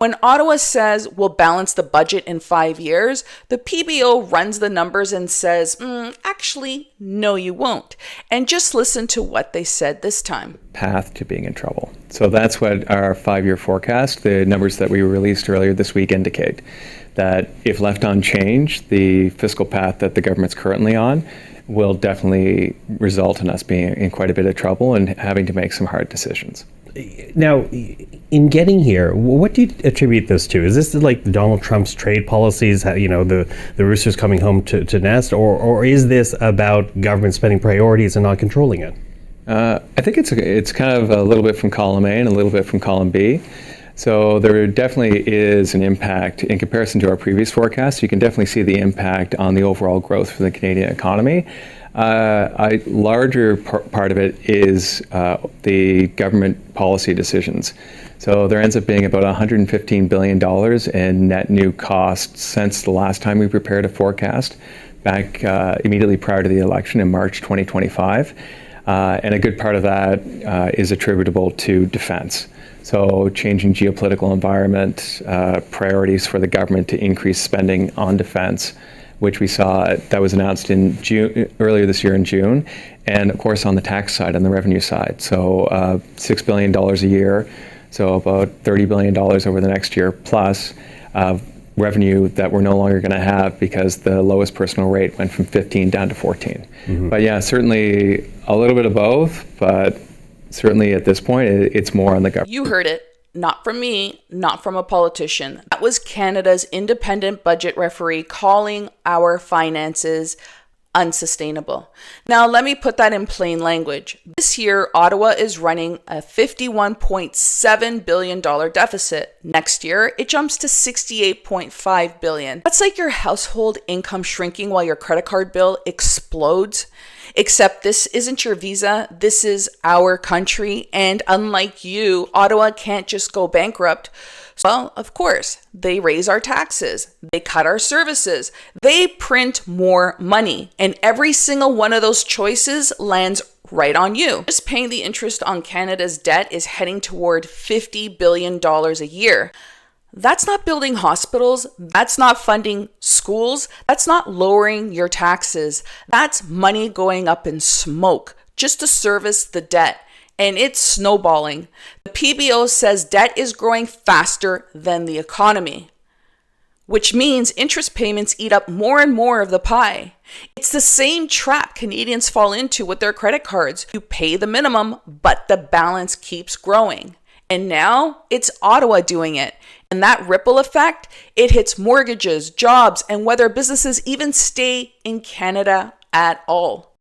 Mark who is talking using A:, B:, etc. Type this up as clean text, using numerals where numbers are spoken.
A: When Ottawa says we'll balance the budget in 5 years, the PBO runs the numbers and says, actually, no, you won't. And just listen to what they said this time.
B: Path to being in trouble. So that's what our 5-year forecast, the numbers that we released earlier this week, indicate. That if left unchanged, the fiscal path that the government's currently on will definitely result in us being in quite a bit of trouble and having to make some hard decisions.
C: Now, in getting here, what do you attribute this to? Is this like Donald Trump's trade policies, the roosters coming home to nest, or is this about government spending priorities and not controlling it?
B: I think it's kind of a little bit from column A and a little bit from column B. So there definitely is an impact in comparison to our previous forecast. You can definitely see the impact on the overall growth for the Canadian economy. A larger part of it is the government policy decisions. So there ends up being about $115 billion in net new costs since the last time we prepared a forecast back immediately prior to the election in March 2025. And a good part of that is attributable to defense. So changing geopolitical environment, priorities for the government to increase spending on defense, which we saw that was announced in June, earlier this year in June, and of course on the tax side, on the revenue side. So $6 billion a year, so about $30 billion over the next year, plus revenue that we're no longer going to have because the lowest personal rate went from 15 down to 14. Mm-hmm. But yeah, certainly a little bit of both, but certainly at this point, it's more on the government.
A: You heard it. Not from me, not from a politician. That was Canada's independent budget referee calling our finances unsustainable. Now, let me put that in plain language. This year, Ottawa is running a $51.7 billion deficit. Next year, it jumps to $68.5 billion. That's like your household income shrinking while your credit card bill explodes. Except this isn't your visa, this is our country, and unlike you, Ottawa can't just go bankrupt. Well, of course, they raise our taxes, they cut our services, they print more money, and every single one of those choices lands right on you. Just paying the interest on Canada's debt is heading toward $50 billion a year. That's not building hospitals, that's not funding schools, that's not lowering your taxes. That's money going up in smoke just to service the debt, and it's snowballing. The PBO says debt is growing faster than the economy, which means interest payments eat up more and more of the pie. It's the same trap Canadians fall into with their credit cards. You pay the minimum, but the balance keeps growing. And now it's Ottawa doing it. And that ripple effect, it hits mortgages, jobs, and whether businesses even stay in Canada at all.